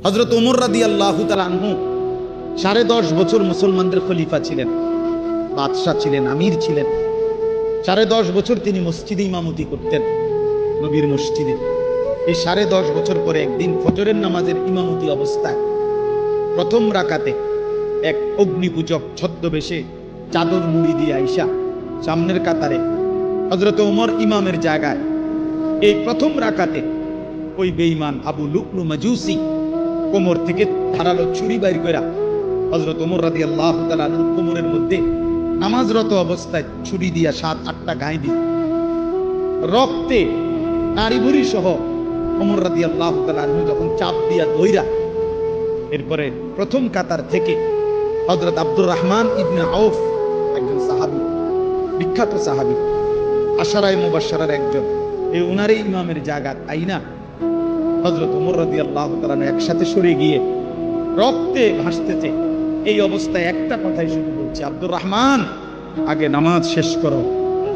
হযরত ওমর রাদিয়াল্লাহু তাআলা আনহু 10.5 বছর মুসলমানদের খলিফা ছিলেন, বাদশা ছিলেন, আমির ছিলেন। 10.5 বছর তিনি মসজিদে ইমামতি করতেন, নবীর মসজিদে। এই 10.5 বছর পরে একদিন ফজরের নামাজের ইমামতি অবস্থায় প্রথম রাকাতে এক অগ্নিপূজক ছদ্মবেশে চাদর মুড়ি দিয়ে আইসা সামনের কাতারে হযরত ওমর ইমামের জায়গায় এই প্রথম রাকাতে ওই বেঈমান আবু লুকলু মাজুসি কোমর থেকে ধারালো ছুরি বাইর কইরা হযরত ওমর রাদিয়াল্লাহু তাআলা আনহু কোমরের মধ্যে নামাজরত অবস্থায় ছুরি দিয়া 7-8টা গায়ে দিল। রক্তে নারী বুড়ি সহ ওমর রাদিয়াল্লাহু তাআলা আনহু যখন চাপ দিয়া ধইরা, এরপরে প্রথম কাতার থেকে হযরত আব্দুর রহমান ইবনে আউফ, একজন সাহাবী, বিখ্যাত সাহাবী, আশারায়ে মুবাশশারার একজন, এই উনারই ইমামের জায়গা আইনা হযরত ওমর রাদিয়াল্লাহু তাআলা একসাথে সরে গিয়ে রক্তে ভাসতেছে। এই অবস্থায় একটা কথাই শুধু বলছে, আব্দুর রহমান, আগে নামাজ শেষ করো,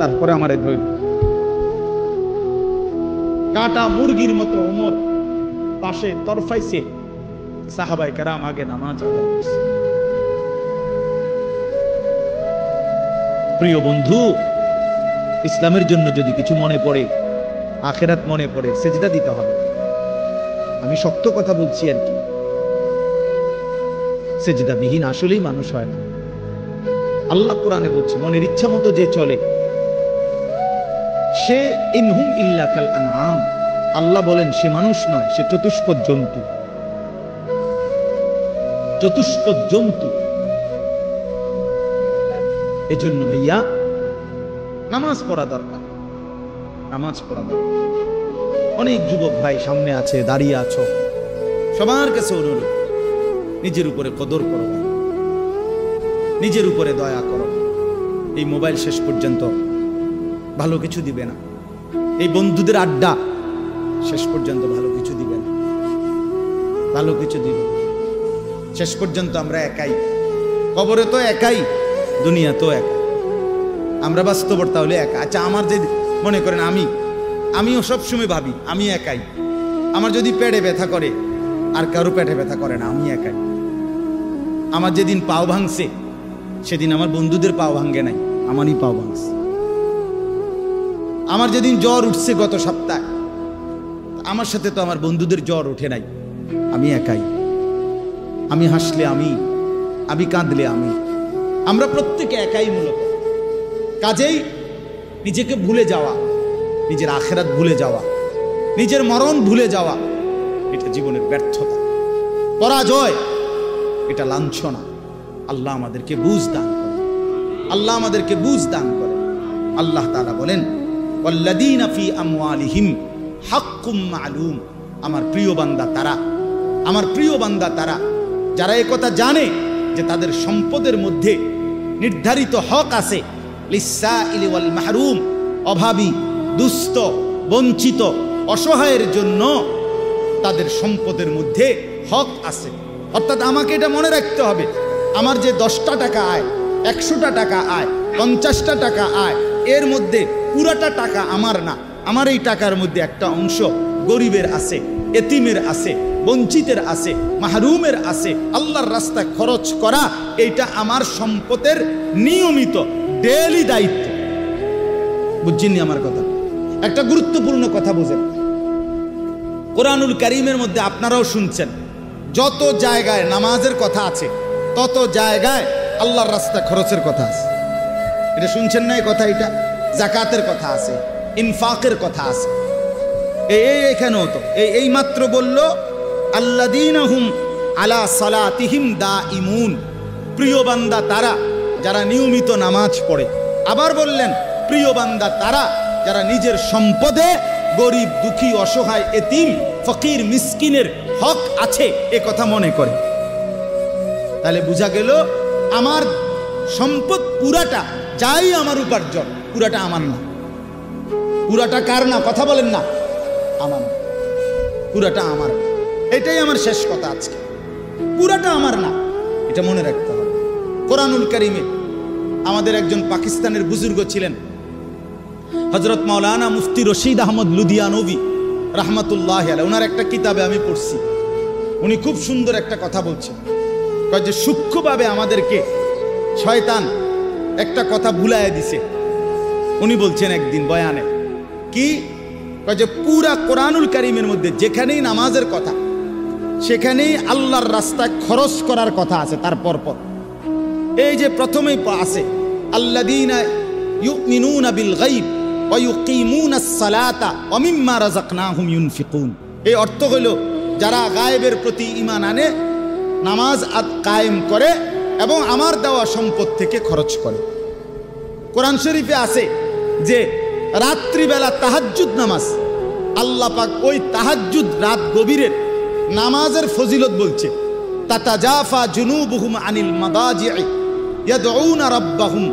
তারপরে আমারে ধরো। কাটা মুরগির মতো ওমর পাশে তরফাইছে, সাহাবায়ে কেরাম আগে নামাজ আদায় করছে। প্রিয় বন্ধু, ইসলামের জন্য যদি কিছু মনে পড়ে, আখিরাত মনে পড়ে, সেজদা দিতে হবে। আমি শক্ত কথা বলছি আর কি, সেজদা বিহীন আসলেই মানুষ হয় না। আল্লাহ কোরআনে বলছে, মনের ইচ্ছা মতো যে চলে সে ইনহুম ইল্লা কাল আনআম। আল্লাহ বলেন সে মানুষ নয়, সে চতুষ্পদ জন্তু। চতুষ্পদ জন্তু। এজন্য ভাইয়া নামাজ পড়া দরকার, নামাজ পড়া দরকার। অনেক যুবক ভাই সামনে আছে, দাঁড়িয়ে আছো, সবার কাছে অনুরোধ, নিজের উপরে কদর করো, নিজের উপরে দয়া করো। এই মোবাইল শেষ পর্যন্ত ভালো কিছু দিবে না, এই বন্ধুদের আড্ডা শেষ পর্যন্ত ভালো কিছু দিবে না, ভালো কিছু দিবে না। শেষ পর্যন্ত আমরা একাই, কবরে তো একাই, দুনিয়া তো একা, আমরা বাস্তবতা হলে একা। আচ্ছা, আমার যে মনে করেন আমিও সবসময় ভাবি আমি একাই। আমার যদি পেটে ব্যথা করে, আর কারো পেটে ব্যথা করে না, আমি একাই। আমার যেদিন পাও ভাঙছে, সেদিন আমার বন্ধুদের পাও ভাঙে নাই, আমারই পাও ভাঙছে। আমার যেদিন জ্বর উঠছে গত সপ্তাহে, আমার সাথে তো আমার বন্ধুদের জ্বর ওঠে নাই, আমি একাই। আমি হাসলে আমি কাঁদলে আমরা প্রত্যেকে একাই মূলত। কাজেই নিজেকে ভুলে যাওয়া, নিজের আখিরাত ভুলে যাওয়া, নিজের মরণ ভুলে যাওয়া, এটা জীবনের ব্যর্থতা, পরাজয়, এটা লাঞ্ছনা। আল্লাহ আমাদেরকে বুঝ দান করে, আল্লাহ আমাদেরকে বুঝ দান করে। আল্লাহ তাআলা বলেন, ওয়াল্লাযীনা ফী আমওয়ালিহিম হাক্কুম মা'লুম। আমার প্রিয় বান্দা তারা, আমার প্রিয় বান্দা তারা যারা একথা জানে যে তাদের সম্পদের মধ্যে নির্ধারিত হক আছে। লিসসাইলি ওয়াল মাহরুম, অভাবী, দুস্থ, বঞ্চিত, অসহায়ের জন্য তাদের সম্পদের মধ্যে হক আছে। অর্থাৎ আমাকে এটা মনে রাখতে হবে, আমার যে 10টা টাকা আয়, 100টা টাকা আয়, 50টা টাকা আয়, এর মধ্যে পুরাটা টাকা আমার না। আমার এই টাকার মধ্যে একটা অংশ গরিবের আছে, এতিমের আছে, বঞ্চিতের আছে, মাহরুমের আছে। আল্লাহর রাস্তায় খরচ করা, এইটা আমার সম্পদের নিয়মিত ডেইলি দায়িত্ব। বুঝছেন আমার কথা? একটা গুরুত্বপূর্ণ কথা বুঝেন, কোরআনুল কারীমের মধ্যে আপনারাও শুনছেন, যত জায়গায় নামাজের কথা আছে, তত জায়গায় আল্লাহর রাস্তায় খরচের কথা আছে। এটা শুনছেন না? এই কথা, এটা যাকাতের কথা আছে, ইনফাকের কথা আছে। এখানেও তো এই মাত্র বলল, আল্লাযীনা হুম আলা সালাতিহিম দাঈমুন। প্রিয় বান্দা তারা যারা নিয়মিত নামাজ পড়ে। আবার বললেন, প্রিয় বান্দা তারা যারা নিজের সম্পদে গরিব, দুঃখী, অসহায়, এতিম, ফকির, মিসকিনের হক আছে এ কথা মনে করে। তাহলে বোঝা গেল, আমার সম্পদ পুরাটা, যাই আমার উপার্জন, পুরাটা আমার না। পুরাটা কার না? কথা বলেন না। আমার, পুরাটা আমার। এটাই আমার শেষ কথা আজকে, পুরাটা আমার না, এটা মনে রাখতে হবে। কোরআনুল কারীমে আমাদের একজন পাকিস্তানের বুজুর্গ ছিলেন, হযরত মাওলানা মুফতি রশিদ আহমদ লুধিয়ানভী রাহমাতুল্লাহি আলাইহি। ওনার একটা কিতাবে আমি পড়ছি, উনি খুব সুন্দর একটা কথা বলছেন, কয় যে সূক্ষ্মভাবে আমাদেরকে শয়তান একটা কথা ভুলাইয়া দিছে। উনি বলছেন একদিন বয়ানে, কি কয় যে পুরা কোরআনুল কারীমের মধ্যে যেখানেই নামাজের কথা সেখানেই আল্লাহর রাস্তায় খরচ করার কথা আছে। তার পরপর এই যে প্রথমেই আছে আল্লাযীনা ইউমিনুনা বিল গায়ব ওয়া ইউকিমুনাস সালাতা ওয়া মিম্মা রাযাকনাহুম ইউনফিকুন। এই অর্থ হইল যারা গায়েবের প্রতি ঈমান আনে, নামাজ কায়েম করে এবং আমার দেওয়া সম্পদ থেকে খরচ করে। কোরআন শরীফে আছে যে রাত্রিবেলা তাহাজ্জুদ নামাজ, আল্লাহ পাক ওই তাহাজ্জুদ রাত গভীরের নামাজের ফজিলত বলছে, তাতাজাফা জুনুবুহুম আনিল মাদাজি'i ইয়াদউনা রাব্বাহুম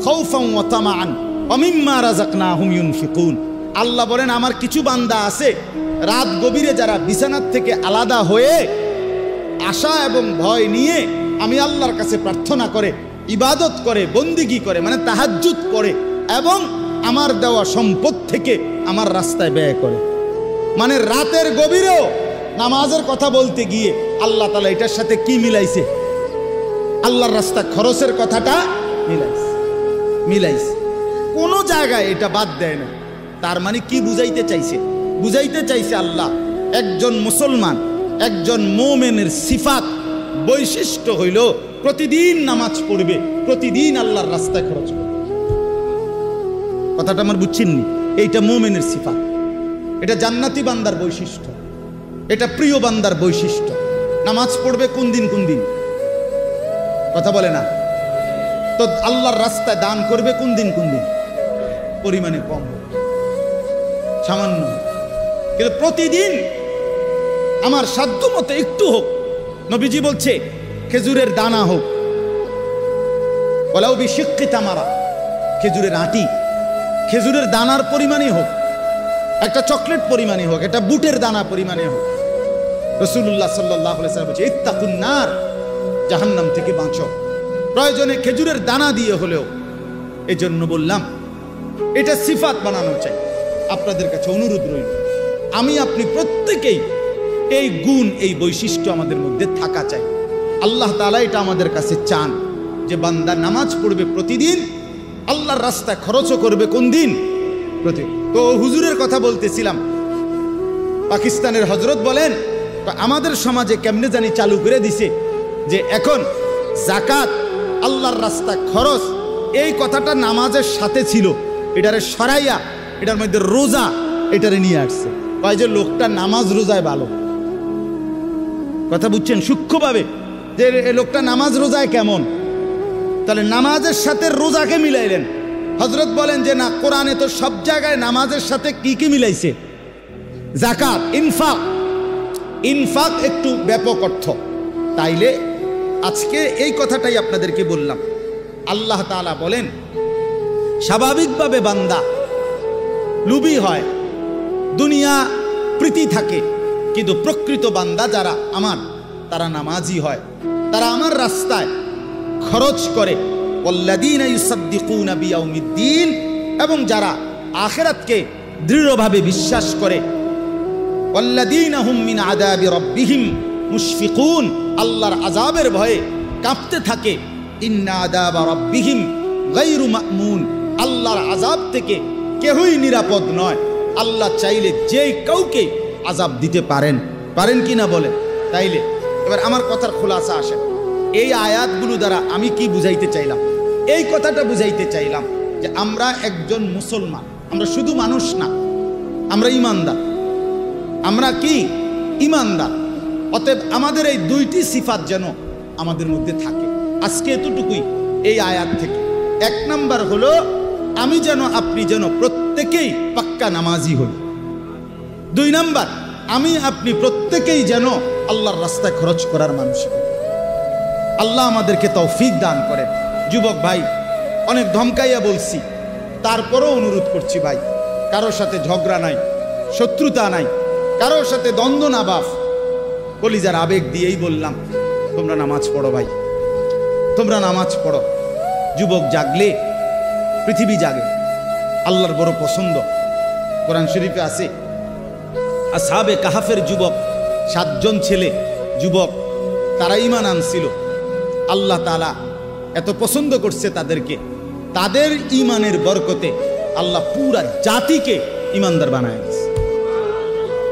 খাউফান ওয়া তামাআন ওয়া মিম্মা রাযাকনাহুম ইউনফিকুন। আল্লাহ বলেন আমার কিছু বান্দা আছে রাত গভীরে যারা বিছানার থেকে আলাদা হয়ে আশা এবং ভয় নিয়ে আমি আল্লাহর কাছে প্রার্থনা করে, ইবাদত করে, বন্দিগি করে, মানে তাহাজ্জুদ পড়ে এবং আমার দেওয়া সম্পদ থেকে আমার রাস্তায় ব্যয় করে। মানে রাতের গভীরেও নামাজের কথা বলতে গিয়ে আল্লাহ তাআলা এটার সাথে কি মিলাইছে? আল্লাহর রাস্তা খরচের কথাটা মিলাইছে। কোন জায়গায় এটা বাদ দেয় না। তার মানে কি বুঝাইতে চাইছে? বুঝাইতে চাইছে আল্লাহ একজন মুসলমান, একজন মুমিনের সিফাত, বৈশিষ্ট্য হইল প্রতিদিন নামাজ পড়বে, প্রতিদিন আল্লাহর রাস্তায় খরচ করবে। কথাটা আমার বুঝছেননি? এইটা মুমিনের সিফাত, এটা জান্নাতি বান্দার বৈশিষ্ট্য, এটা প্রিয় বান্দার বৈশিষ্ট্য। নামাজ পড়বে কোন দিন কোন দিন, কথা বলে না তো। আল্লাহর রাস্তায় দান করবে কোন দিন কোন দিন, পরিমাণে কম, সামান্য, কিন্তু প্রতিদিন আমার সাধ্য মতো একটু হোক। নবীজি বলছে খেজুরের দানা হোক, ওয়ালাউ বিশিক্কি তামারা, খেজুরের আটি, খেজুরের দানার পরিমাণে হোক, একটা চকলেট পরিমাণে হোক, একটা বুটের দানা পরিমাণে হোক। রাসূলুল্লাহ সাল্লাল্লাহু আলাইহি ওয়াসাল্লাম বলছে ইত্তাকুন নার, জাহান্নাম থেকে বাঁচো, প্রয়োজনে খেজুরের দানা দিয়ে হলেও। এজন্য বললাম এটা সিফাত বানানো চাই। আপনাদের কাছে অনুরোধ রইল, আমি আপনি প্রত্যেকেই এই গুণ, এই বৈশিষ্ট্য আমাদের মধ্যে থাকা চাই। আল্লাহ তাআলা এটা আমাদের কাছে চান যে বান্দা নামাজ পড়বে প্রতিদিন, আল্লাহর রাস্তায় খরচও করবে কোন দিন, প্রতিদিন। তো হুজুরের কথা বলতেছিলাম, পাকিস্তানের হযরত বলেন আমাদের সমাজে কেমনে জানি চালু করে দিছে যে এখন যাকাত, আল্লাহর রাস্তায় খরচ, এই কথাটা নামাজের সাথে ছিল, এটারে সরাইয়া এটার মধ্যে রোজা এটারে নিয়ে আসছে। কয় যে লোকটা নামাজ রোজায় ভালো, কথা বুঝছেন সূক্ষ্মভাবে, যে লোকটা নামাজ রোজায় কেমন, তাহলে নামাজের সাথে রোজাকে মিলাইলেন। হযরত বলেন যে না, কোরআনে তো সব জায়গায় নামাজের সাথে কি কি মিলাইছে, যাকাত, ইনফাক। ইনফাক একটু ব্যাপক অর্থ। তাইলে আজকে এই কথাটাই আপনাদেরকে বললাম। আল্লাহ তাআলা বলেন স্বাভাবিকভাবে বান্দা লুবি হয়, দুনিয়া প্রীতি থাকে, কিন্তু প্রকৃত বান্দা যারা আমার, তারা নামাজি হয়, তারা আমার রাস্তায় খরচ করে। ওয়াল্লাযীনা ইউসাদ্দিকুনা বিয়াউমিদ্দিন, এবং যারা আখিরাতকে দৃঢ়ভাবে বিশ্বাস করে। ওয়াল্লাযীনা হুম মিন আযাবি রাব্বিহিম মুশফিকুন, আল্লাহর আযাবের ভয়ে কাঁপতে থাকে। ইন্না আযাবা রাব্বিহিম গায়রু মা'মুন, আল্লাহর আযাব থেকে কেউই নিরাপদ নয়। আল্লাহ চাইলে যে কাউকে আযাব দিতে পারেন, পারেন কি না বলেন? তাইলে এবার আমার কথার খোলাসা আসে, এই আয়াতগুলো দ্বারা আমি কি বুঝাইতে চাইলাম? এই কথাটা বুঝাইতে চাইলাম যে আমরা একজন মুসলমান, আমরা শুধু মানুষ না, আমরা ঈমানদার। আমরা কি ঈমানদার। অতএব আমাদের এই দুইটি সিফাত যেন আমাদের মধ্যে থাকে। আজকে এতটুকুই এই আয়াত থেকে। এক নাম্বার হলো আমি যেন, আপনি যেন প্রত্যেকেই পাক্কা নামাজি হই। দুই নাম্বার, আমি আপনি প্রত্যেকেই যেন আল্লাহর রাস্তায় খরচ করার মানুষ হই। আল্লাহ আমাদেরকে তৌফিক দান করেন। যুবক ভাই, অনেক ধমকাইয়া বলছি, তারপরও অনুরোধ করছি ভাই, কারোর সাথে ঝগড়া নাই, শত্রুতা নাই, কারোর সাথে দ্বন্দ্ব না, বাপ কলিজার আবেগ দিয়েই বললাম, তোমরা নামাজ পড়ো ভাই, তোমরা নামাজ পড়ো। যুবক জাগলে পৃথিবী জাগে। আল্লাহর বড় পছন্দ। কোরআন শরীফে আছে আসহাবে কাহাফের যুবক 7 জন ছেলে যুবক, তারা ঈমান আনছিল, আল্লাহ তাআলা এত পছন্দ করছে তাদেরকে, তাদের ঈমানের বরকতে আল্লাহ পুরা জাতিকে ঈমানদার বানায় দিয়েছে।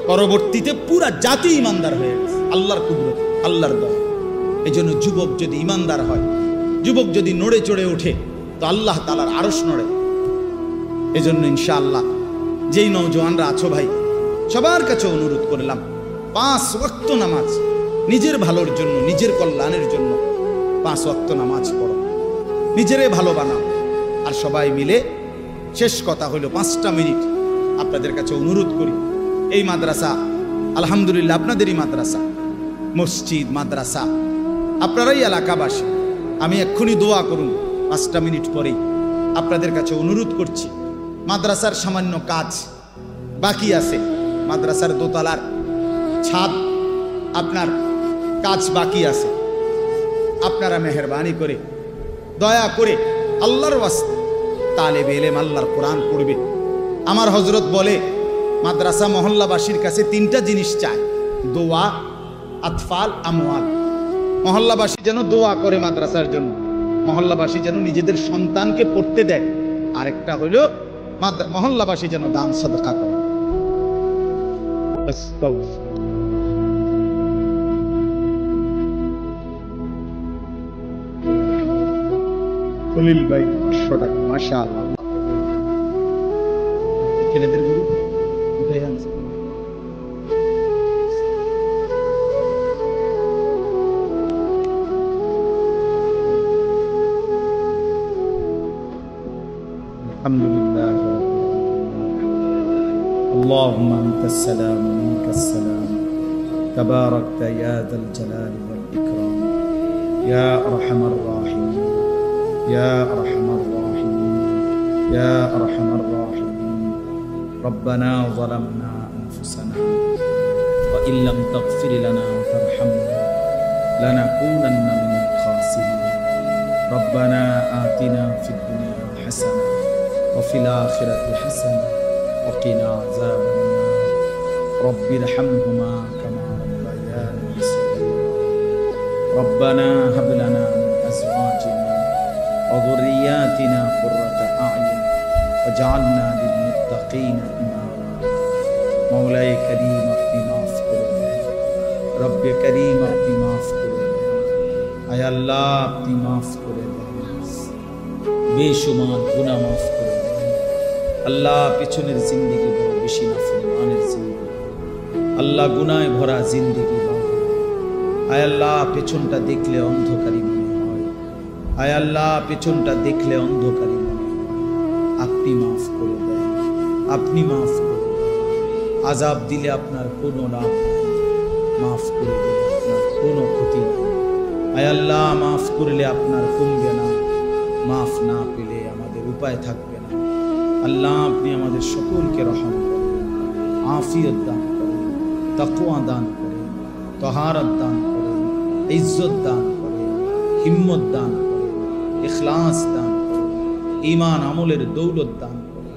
পরবর্তীতে পুরা জাতি ঈমানদার হয়ে গেছে আল্লাহর কুদরত, আল্লাহর দয়া। এই জন্য যুবক যদি ঈমানদার হয়, যুবক যদি নড়ে চড়ে ওঠে, তো আল্লাহ তাআলার আরশ নড়ে। এজন্য ইনশাআল্লাহ যেই নওজোয়ানরা আছো ভাই, সবার কাছে অনুরোধ করলাম, 5 ওয়াক্ত নামাজ নিজের ভালোর জন্য, নিজের কল্যাণের জন্য 5 ওয়াক্ত নামাজ পড়ো, নিজেরে ভালো বানাও। আর সবাই মিলে, শেষ কথা হলো 5টা মিনিট আপনাদের কাছে অনুরোধ করি, এই মাদ্রাসা আলহামদুলিল্লাহ আপনাদেরই মাদ্রাসা, মসজিদ মাদ্রাসা, আপনারাই এলাকাবাসী। আমি এক্ষুনি দোয়া করুন 5টা মিনিট পরেই। আপনাদের কাছে অনুরোধ করছি, মাদ্রাসার সামান্য কাজ বাকি আছে, মাদ্রাসার দোতলার ছাদ আপনার কাজ বাকি আছে। আপনারা মেহেরবানি করে, দয়া করে আল্লাহর ওয়াস্তে তালেবে ইলম আল্লাহর কোরআন পড়বে। আমার হযরত বলে, মাদ্রাসা মহল্লাবাসীর কাছে 3টা জিনিস চায়, দোয়া, আতফাল, আমওয়াল। মহল্লাবাসী যেন দোয়া করে মাদ্রাসার জন্য, মহল্লাবাসী যেন নিজেদের সন্তানকে পড়তে দেয়, আরেকটা হলো মহল্লাবাসী যেন দান সাদকা করে। খলিল ভাই 500 টাকা, মাশাআল্লাহ। ছেলেদের গুরু উঠে আনছে। আলহামদুলিল্লাহ। اللهم أنت السلام ومنك السلام تباركت يا ذا الجلال والإكرام يا أرحم الراحمين يا أرحم الراحمين يا أرحم الراحمين ربنا ظلمنا أنفسنا وإن لم تغفر لنا وترحمنا لنكونن من الخاسرين ربنا آتنا في الدنيا حسنة وفي الآخرة حسنة وقنا عذاب النار رب ارحمهما كما ربياني صغيرا ربنا هب لنا من أزواجنا وذرياتنا قرة أعين وجعلنا للمتقين إماما مولاي كريم अपनी माफ करो रब करीम अपनी माफ करो आय अल्लाह अपनी माफ करो बेशुमार गुनाह माफ करो আল্লাহ। পিছনের জিন্দেগি বড় বেশি নাফরমানের জিন্দেগি, আল্লাহ গুনাহে ভরা জিন্দেগি। আয় আল্লাহ, পেছনটা দেখলে অন্ধকারী মনে হয়, আয় আল্লাহ পেছনটা দেখলে অন্ধকারী মনে হয়। আপনি মাফ করে দেন, আপনি মাফ করে দেন। আযাব দিলে আপনার কোনো লাভ নেই, মাফ করে দিলে আপনার কোনো ক্ষতি নেই। আয় আল্লাহ, মাফ করলে আপনার কমবে না, মাফ না পেলে আমাদের উপায় থাকবে না। আল্লাহ, আপনি আমাদের সকলকে রহম করেন, আফিয়ত দান করেন, তাকওয়া দান করেন, তাহারত দান করেন, ইজ্জত দান করেন, হিম্মত দান করেন, ইখলাস দান করেন, ঈমান আমলের দৌলত দান করেন।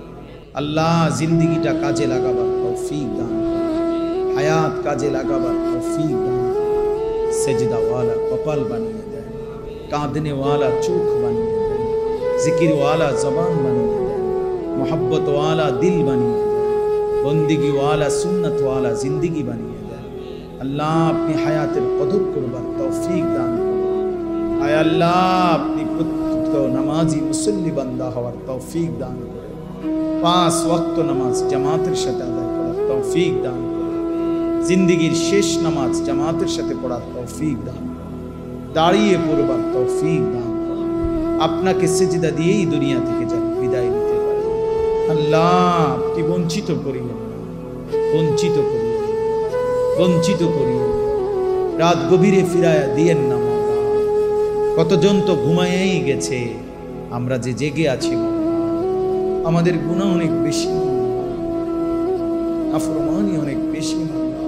আল্লাহ, জিন্দেগিটা কাজে লাগাবার তৌফিক দান করেন, হায়াত কাজে লাগাবার তৌফিক দান করেন। সেজদাওয়ালা কপাল বানিয়ে দেন, কাঁদনেওয়ালা চোখ বানিয়ে দেন, জিকিরওয়ালা জবান বানিয়ে দেন, मोहब्बत वाला दिल बनिए दें, बंदगी वाला सुन्नत वाला जिंदगी बनिए दें। अल्लाह, अपनी हयातेर कदर करवार तौफीक दान करें। आय अल्लाह, अपनी प्रत्येक नमाजी मुसल्ली बंदा हওয়ার तौफीक दान करें। 5 वक्त नमाज জামাতের সাথে আদায় করার তৌফিক দান করেন। জিন্দেগীর শেষ নামাজ জামাতের সাথে পড়ার তৌফিক দান করেন। দাঁড়িয়ে পড়বার তৌফিক দান করেন। আপনাকে সিজদা দিয়েই দুনিয়া থেকে যেন বিদায় নিতে আল্লাহ, আপনি বঞ্চিত করিলেন না, বঞ্চিত করিলেন, বঞ্চিত করিলেন। রাত গভীরে ফিরায়া দিয়েন না মাওলা। কতজন তো ঘুমায়েই গেছে, আমরা যে জেগে আছি মাওলা। আমাদের গুনাহ অনেক বেশি, নাফরমানি অনেক বেশি মাওলা।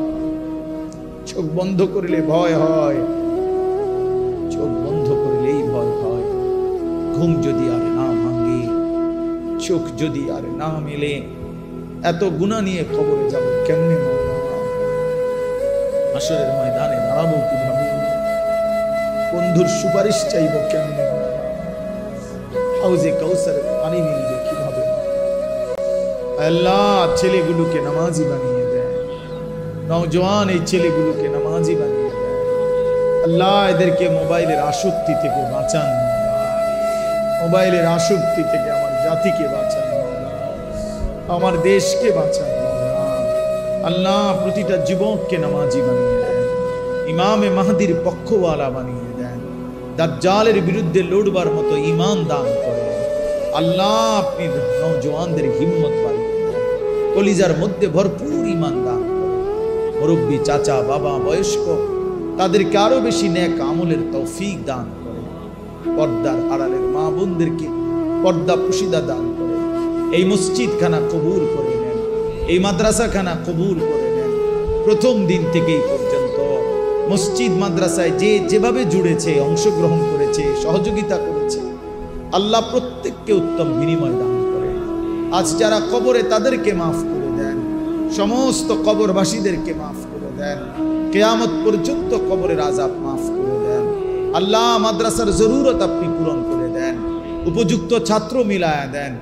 চোখ বন্ধ করলে ভয় হয়, চোখ বন্ধ করলেই ভয় হয়। ঘুম যদি আর না ভাঙে, চোখ যদি আর না মেলে, এত গুনাহ নিয়ে কবরে যাব কেমনে মাওলা? হাসরের ময়দানে দাঁড়াবো কিভাবে, বন্ধুর সুপারিশ চাইবো কেমনে, হাউজে কাউসারের পানি মিলবে কিভাবে। আল্লাহ ছেলেগুলোকে নামাজি বানিয়ে দেয়, নওজওয়ান এই ছেলেগুলোকে নামাজি বানিয়ে দেয়। আল্লাহ এদেরকে মোবাইলের আসক্তি থেকে বাঁচান, মোবাইলের আসক্তি থেকে আমার জাতিকে বাঁচান, আমার দেশকে বাঁচান। আল্লাহ প্রতিটা যুবককে নামাজি বানিয়ে দেন, ইমামে মাহদির পক্ষওয়ালা বানিয়ে দেন, দাজ্জালের বিরুদ্ধে লড়বার মতো ঈমান দান করেন। আল্লাহ আপনি নওজওয়ানদের হিম্মত বাড়িয়ে দেন, কলিজার মধ্যে ভরপুর ঈমান দান করেন। মুরব্বী চাচা বাবা বয়স্ক তাদেরকে আরো বেশি নেক আমলের তৌফিক দান করেন। পর্দার আড়ালের মা বোনদেরকে পর্দা পুশিদা দান করেন। এই মসজিদখানা কবুল করে নেন, এই মাদ্রাসাখানা কবুল করে নেন। প্রথম দিন থেকেই পর্যন্ত মসজিদ মাদ্রাসায় যে যেভাবে জুড়েছে, অংশগ্রহণ করেছে, সহযোগিতা করেছে, আল্লাহ প্রত্যেককে উত্তম বিনিময় দান করেন। আজ যারা কবরে তাদেরকে মাফ করে দেন, সমস্ত কবরবাসীদেরকে মাফ করে দেন, কিয়ামত পর্যন্ত কবরের আযাব মাফ করে দেন। আল্লাহ মাদ্রাসার জরুরত আপনি পূরণ করে দেন, উপযুক্ত ছাত্র মিলায়া দেন,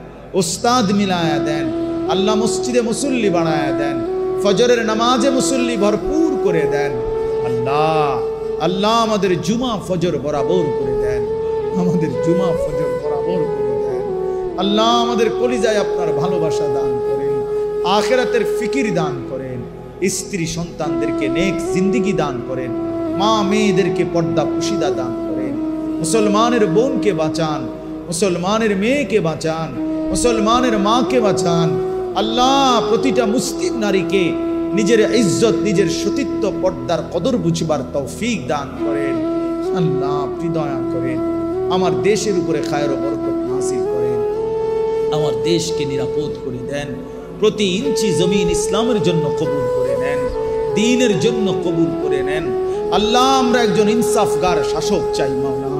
ওস্তাদ মিলায়া দেন। আল্লাহ মসজিদে মুসল্লি বানায়া দেন, ফজরের নামাজে মুসল্লি ভরপুর করে দেন। আল্লাহ আল্লাহ আমাদের জুমা ফজর বরাবর করে দেন, আমাদের জুমা ফজর বরাবর করে দেন। আল্লাহ আমাদের কলিজায় আপনার ভালোবাসা দান করেন, আখিরাতের ফিকির দান করেন, স্ত্রী সন্তানদেরকে নেক জিন্দেগি দান করেন, মা মেয়েদেরকে পর্দা পুশিদা দান করেন। মুসলমানের বোনকে বাঁচান, মুসলমানের মেয়েকে বাঁচান, মুসলমানের মাকে বাঁচান। আল্লাহ প্রতিটা মুসলিম নারীকে নিজের ইজ্জত, নিজের সতীত্ব, পর্দার কদর বুঝবার তৌফিক দান করেন। আল্লাহ আপনি দয়া করেন, আমার দেশের উপরে খায়ের ও বরকত নাযিল করেন, আমার দেশকে নিরাপদ করে দেন। প্রতি ইঞ্চি জমিন ইসলামের জন্য কবুল করে নেন, দ্বীনের জন্য কবুল করে নেন। আল্লাহ আমরা একজন ইনসাফগার শাসক চাই মাওলা,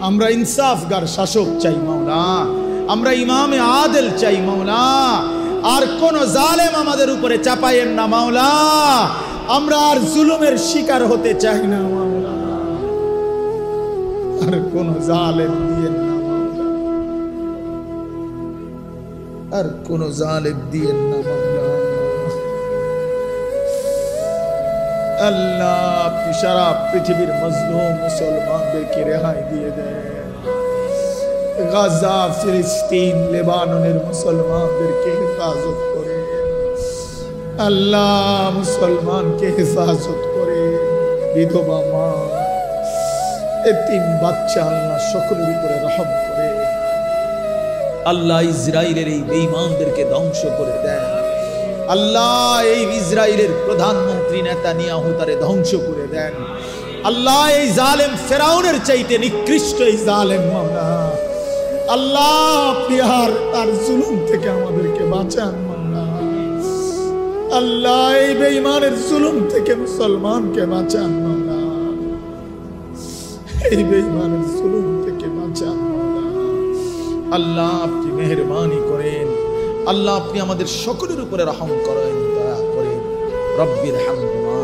আমরা ইনসাফগার শাসক চাই মাওলা, আমরা ইমামে আদেল চাই মাওলা। আর কোন জালেম আমাদের উপরে চাপায়েন না মাওলা, আমরা আর জুলুমের শিকার হতে চাই না মাওলা, আর কোন জালেম দিয়েন না মাওলা, আর কোন জালেম দিয়েন না মাওলা। আল্লাহ আপনি সারা পৃথিবীর মজলুম মুসলমানদেরকে রেহাই দিয়ে দেন। গাজা, ফিলিস্তিন, লেবাননের মুসলমানদেরকে হেফাজত করে আল্লাহ, মুসলমানকে হেফাজত করে, বিধবা মা, এতিম বাচ্চা আল্লাহ সকলের উপরে রহম করে। আল্লাহ ইসরায়েলের এই বেঈমানদেরকে ধ্বংস করে দেন। আল্লাহ এই ইসরায়েলের প্রধানমন্ত্রী নেতানিয়াহু তারে ধ্বংস করে দেন। আল্লাহ এই জালেম ফেরাউনের চাইতে নিকৃষ্ট এই জালেম মাওলা, আল্লাহ আপনি আর তার জুলুম থেকে আমাদেরকে বাঁচান মাওলা। আল্লাহ এই বেঈমানের জুলুম থেকে মুসলমানকে বাঁচান মাওলা, এই বেঈমানের জুলুম থেকে বাঁচান মাওলা। আল্লাহ আপনি মেহেরবানি করেন, আল্লাহ আপনি আমাদের সকলের উপরে রহম করেন, দয়া করেন। রব্বির হামহুমা